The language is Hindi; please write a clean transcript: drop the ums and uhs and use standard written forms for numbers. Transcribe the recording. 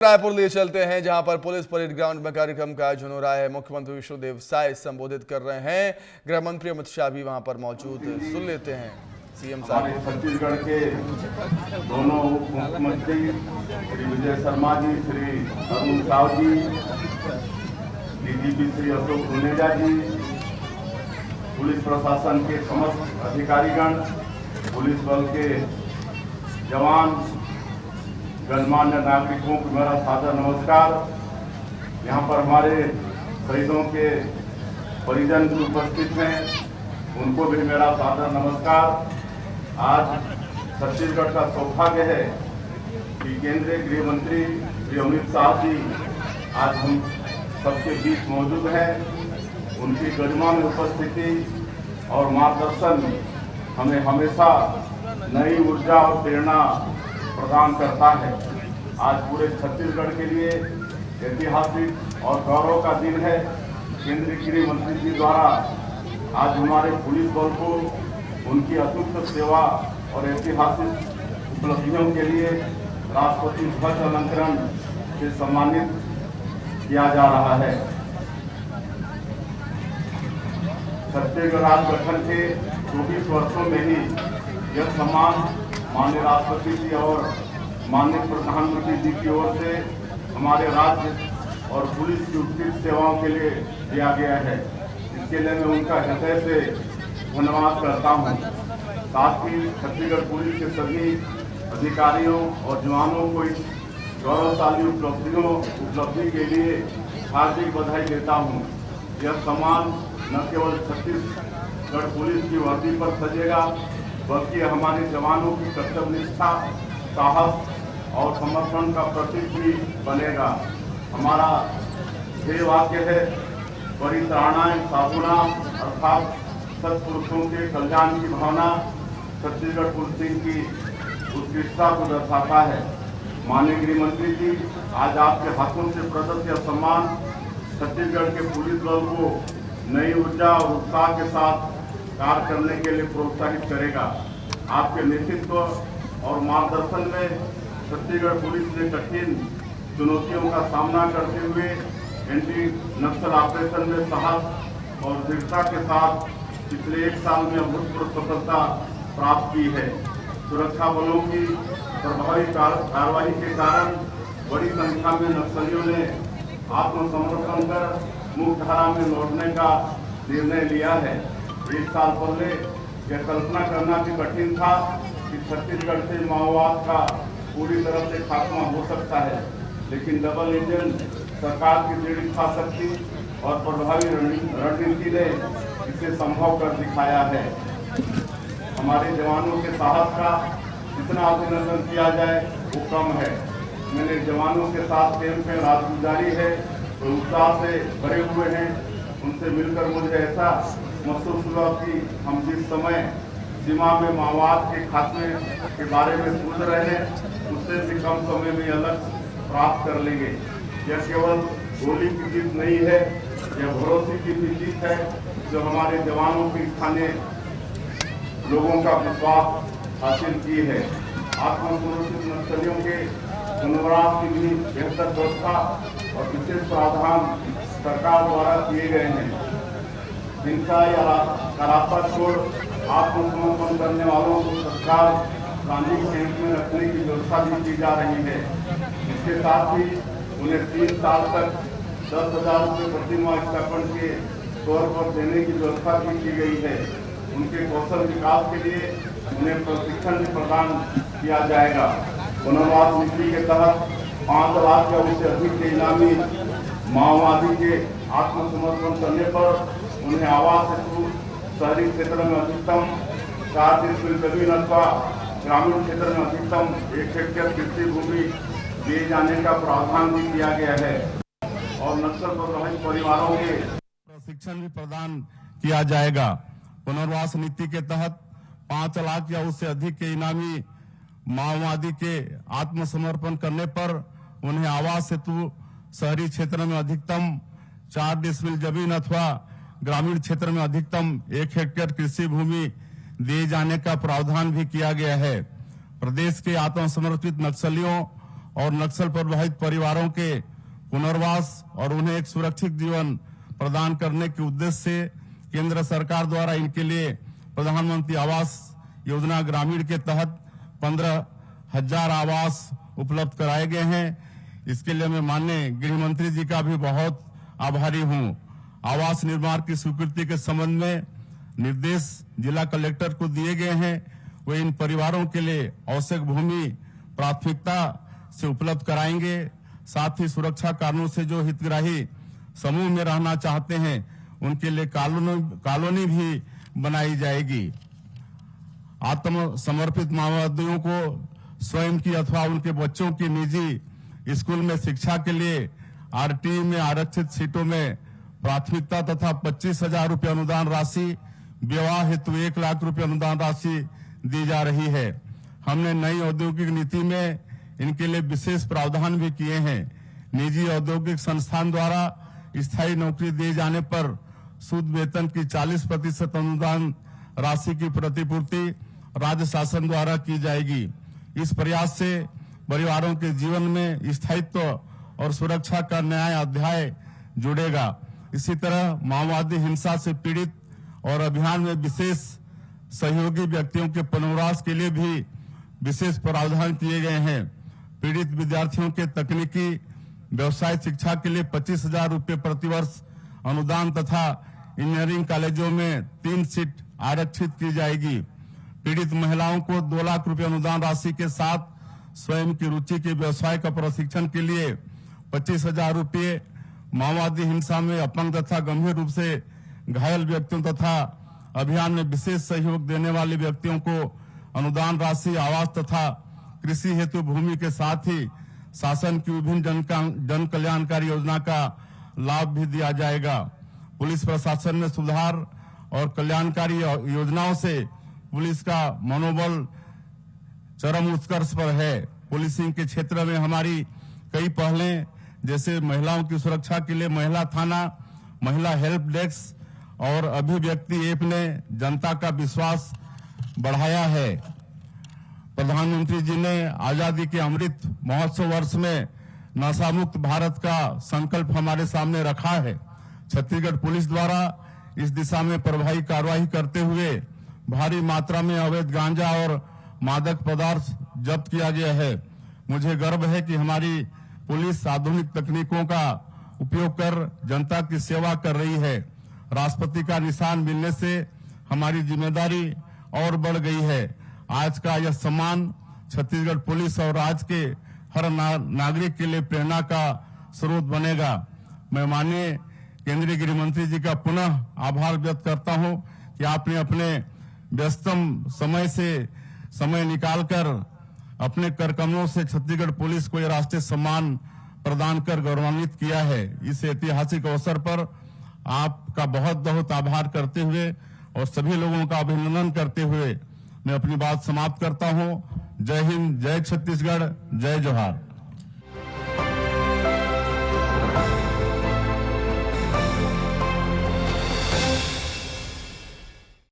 रायपुर लिए चलते हैं, जहां पर पुलिस परेड ग्राउंड में कार्यक्रम का आयोजन हो रहा है। मुख्यमंत्री विष्णुदेव साय संबोधित कर रहे हैं। गृह मंत्री अमित शाह भी वहां पर मौजूद, सुन लेते हैं सीएम साहब। हमारे छत्तीसगढ़ के दोनों उप मुख्यमंत्री श्री विजय शर्मा जी, श्री अरुण साव जी, डीजीपी श्री अशोक गुनेजा जी, पुलिस प्रशासन के समस्त अधिकारीगण, पुलिस बल के जवान, गणमान्य नागरिकों को मेरा सादर नमस्कार। यहाँ पर हमारे शहीदों के परिजन भी उपस्थित हैं, उनको भी मेरा सादर नमस्कार। आज छत्तीसगढ़ का सौभाग्य है कि केंद्रीय गृह मंत्री श्री अमित शाह जी आज हम सबके बीच मौजूद हैं। उनकी गजमान उपस्थिति और मार्गदर्शन हमें हमेशा नई ऊर्जा और प्रेरणा प्रदान करता है। आज पूरे छत्तीसगढ़ के लिए ऐतिहासिक और गौरव का दिन है। केंद्रीय गृह मंत्री जी द्वारा आज हमारे पुलिस बल को उनकी अतुल्य सेवा और ऐतिहासिक उपलब्धियों के लिए राष्ट्रपति ध्वज अलंकरण से सम्मानित किया जा रहा है। छत्तीसगढ़ राज्य गठन के 24 वर्षों में ही यह सम्मान माननीय राष्ट्रपति जी और माननीय प्रधानमंत्री जी की ओर से हमारे राज्य और पुलिस की उत्कृष्ट सेवाओं के लिए दिया गया है। इसके लिए मैं उनका हृदय से धन्यवाद करता हूँ। साथ ही छत्तीसगढ़ पुलिस के सभी अधिकारियों और जवानों को इस गौरवशाली उपलब्धि के लिए हार्दिक बधाई देता हूँ। यह सम्मान न केवल छत्तीसगढ़ पुलिस की वर्दी पर सजेगा, बल्कि हमारे जवानों की कर्तव्यनिष्ठा, साहस और समर्पण का प्रतीक भी बनेगा। हमारा ध्येय वाक्य है, परित्राणाय साधूनां, अर्थात सत्पुरुषों के कल्याण की भावना छत्तीसगढ़ पुलिसिंग की उत्कृष्टता को दर्शाता है। माननीय गृह मंत्री जी, आज आपके हाथों से प्रदत्त यह सम्मान छत्तीसगढ़ के पुलिस बल को नई ऊर्जा और उत्साह के साथ कार्य करने के लिए प्रोत्साहित करेगा। आपके नेतृत्व और मार्गदर्शन में छत्तीसगढ़ पुलिस ने कठिन चुनौतियों का सामना करते हुए एंटी नक्सल ऑपरेशन में साहस और दृढ़ता के साथ पिछले 1 साल में अभूतपूर्व सफलता प्राप्त की है। सुरक्षा बलों की प्रभावी कार्रवाई के कारण बड़ी संख्या में नक्सलियों ने आत्मसमर्पण कर मुख्यधारा में लौटने का निर्णय लिया है। 1 साल पहले यह कल्पना करना भी कठिन था कि छत्तीसगढ़ से माओवाद का पूरी तरह से खात्मा हो सकता है, लेकिन डबल इंजन सरकार की दृढ़ इच्छा शक्ति और प्रभावी रणनीति ने इसे संभव कर दिखाया है। हमारे जवानों के साहस का जितना अभिनंदन किया जाए वो कम है। मैंने जवानों के साथ कैंप में रात गुजारी है, तो उत्साह से भरे हुए हैं। उनसे मिलकर मुझे ऐसा महसूस हुआ कि हम जिस समय सीमा में माओवाद के खात्मे के बारे में सोच रहे हैं, उससे भी कम समय में अलग प्राप्त कर लेंगे। यह केवल गोली की जीत नहीं है, यह भरोसे की भी जीत है, जो हमारे जवानों की स्थानीय लोगों का विश्वास हासिल की है। आत्मसमर्पित नक्सलियों के पुनर्वास की भी बेहतर व्यवस्था और विशेष प्रावधान सरकार द्वारा किए गए हैं। हिंसा या रास्ता छोड़ आत्मसमर्पण करने वालों को सरकार गांधी कैंप में रखने की व्यवस्था भी की जा रही है। इसके साथ ही उन्हें 3 साल तक 10,000 रुपये प्रतिमाह स्टाइपेंड के तौर पर देने की व्यवस्था भी की गई है। उनके कौशल विकास के लिए उन्हें प्रशिक्षण भी प्रदान किया जाएगा। पुनर्वास नीति के तहत 5 लाख या उससे अधिक के इनामी माओवादी के आत्मसमर्पण करने पर उन्हें आवास हेतु शहरी क्षेत्र में अधिकतम 4 डिसमिल जमीन अथवा ग्रामीण क्षेत्र में अधिकतम 1 हेक्टेयर कृषि भूमि दिए जाने का प्रावधान भी किया गया है और नक्सल प्रभावित परिवारों के प्रशिक्षण भी प्रदान किया जाएगा। पुनर्वास नीति के तहत 5 लाख या उससे अधिक के इनामी माओवादी के आत्मसमर्पण करने पर उन्हें आवास हेतु शहरी क्षेत्र में अधिकतम 4 डिसमिल जमीन अथवा ग्रामीण क्षेत्र में अधिकतम 1 हेक्टेयर कृषि भूमि दिए जाने का प्रावधान भी किया गया है। प्रदेश के आत्मसमर्पित नक्सलियों और नक्सल प्रभावित परिवारों के पुनर्वास और उन्हें एक सुरक्षित जीवन प्रदान करने के उद्देश्य से केंद्र सरकार द्वारा इनके लिए प्रधानमंत्री आवास योजना ग्रामीण के तहत 15,000 आवास उपलब्ध कराए गए हैं। इसके लिए मैं माननीय गृह मंत्री जी का भी बहुत आभारी हूं। आवास निर्माण की स्वीकृति के संबंध में निर्देश जिला कलेक्टर को दिए गए हैं। वे इन परिवारों के लिए आवश्यक भूमि प्राथमिकता से उपलब्ध कराएंगे। साथ ही सुरक्षा कारणों से जो हितग्राही समूह में रहना चाहते हैं उनके लिए कॉलोनी भी बनाई जाएगी। आत्मसमर्पित माओवादियों को स्वयं की अथवा उनके बच्चों की निजी स्कूल में शिक्षा के लिए आरटी में आरक्षित सीटों में प्राथमिकता तथा 25,000 रुपये अनुदान राशि, विवाह हेतु 1 लाख रुपये अनुदान राशि दी जा रही है। हमने नई औद्योगिक नीति में इनके लिए विशेष प्रावधान भी किए हैं। निजी औद्योगिक संस्थान द्वारा स्थायी नौकरी दिए जाने पर शुद्ध वेतन की 40% अनुदान राशि की प्रतिपूर्ति राज्य शासन द्वारा की जाएगी। इस प्रयास से परिवारों के जीवन में स्थायित्व और सुरक्षा का नया अध्याय जुड़ेगा। इसी तरह माओवादी हिंसा से पीड़ित और अभियान में विशेष सहयोगी व्यक्तियों के पुनर्वास के लिए भी विशेष प्रावधान किए गए हैं। पीड़ित विद्यार्थियों के तकनीकी व्यवसाय शिक्षा के लिए 25,000 रुपये प्रतिवर्ष अनुदान तथा इंजीनियरिंग कॉलेजों में 3 सीट आरक्षित की जाएगी। पीड़ित महिलाओं को 2 लाख रुपये अनुदान राशि के साथ स्वयं की रुचि के व्यवसाय का प्रशिक्षण के लिए 25,000 रुपये, माओवादी हिंसा में अपंग तथा गंभीर रूप से घायल व्यक्तियों तथा अभियान में विशेष सहयोग देने वाले व्यक्तियों को अनुदान राशि, आवास तथा कृषि हेतु भूमि के साथ ही शासन की विभिन्न जन कल्याणकारी योजना का लाभ भी दिया जाएगा। पुलिस प्रशासन में सुधार और कल्याणकारी योजनाओं से पुलिस का मनोबल चरम उत्कर्ष पर है। पुलिसिंग के क्षेत्र में हमारी कई पहलें, जैसे महिलाओं की सुरक्षा के लिए महिला थाना, महिला हेल्प डेस्क और अभिव्यक्ति ऐप ने जनता का विश्वास बढ़ाया है। प्रधानमंत्री जी ने आजादी के अमृत महोत्सव वर्ष में नशा मुक्त भारत का संकल्प हमारे सामने रखा है। छत्तीसगढ़ पुलिस द्वारा इस दिशा में प्रभावी कार्रवाई करते हुए भारी मात्रा में अवैध गांजा और मादक पदार्थ जब्त किया गया है। मुझे गर्व है कि हमारी पुलिस आधुनिक तकनीकों का उपयोग कर जनता की सेवा कर रही है। राष्ट्रपति का निशान मिलने से हमारी जिम्मेदारी और बढ़ गई है। आज का यह सम्मान छत्तीसगढ़ पुलिस और राज्य के हर नागरिक के लिए प्रेरणा का स्रोत बनेगा। मैं माननीय केंद्रीय गृह मंत्री जी का पुनः आभार व्यक्त करता हूं कि आपने अपने व्यस्तम समय निकालकर अपने कार्यक्रमों से छत्तीसगढ़ पुलिस को यह राष्ट्रीय सम्मान प्रदान कर गौरवान्वित किया है। इस ऐतिहासिक अवसर पर आपका बहुत बहुत आभार करते हुए और सभी लोगों का अभिनंदन करते हुए मैं अपनी बात समाप्त करता हूं। जय हिंद, जय छत्तीसगढ़, जय जोहार।